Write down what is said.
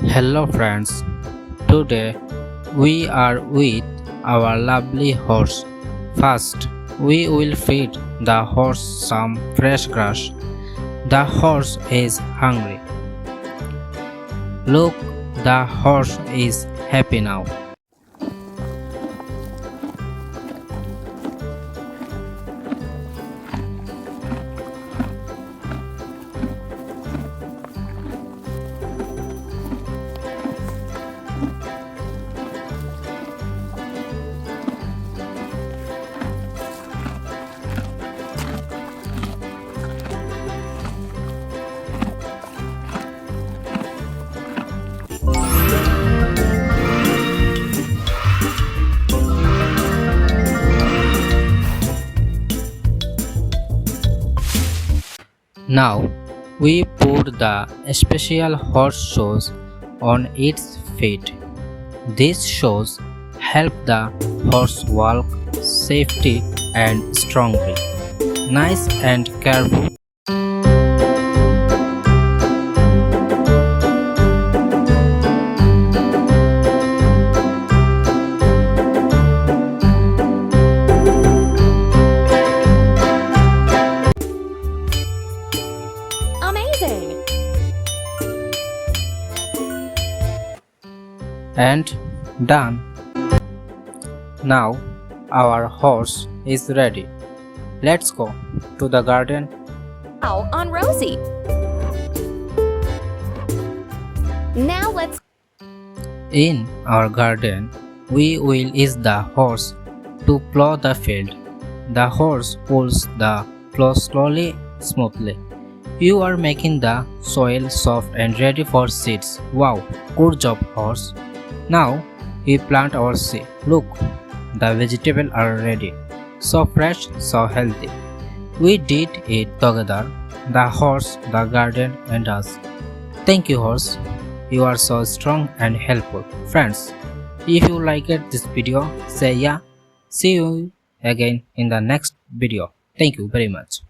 Hello friends, today we are with our lovely horse. First, we will feed the horse some fresh grass. The horse is hungry. Look, the horse is happy now. Now we put the special horseshoes on its feet. These shoes help the horse walk safely and strongly. Nice and careful. Amazing! And done. Now our horse is ready. Let's go to the garden. Wow, on Rosie! Now let's In our garden, we will use the horse to plow the field. The horse pulls the plow slowly, smoothly. You are making the soil soft and ready for seeds. Wow, good job, horse. Now we plant our seed. Look, the vegetables are ready. So fresh, so healthy. We did it together, the horse, the garden, and us. Thank you, horse. You are so strong and helpful. Friends, if you liked this video, say yeah. See you again in the next video. Thank you very much.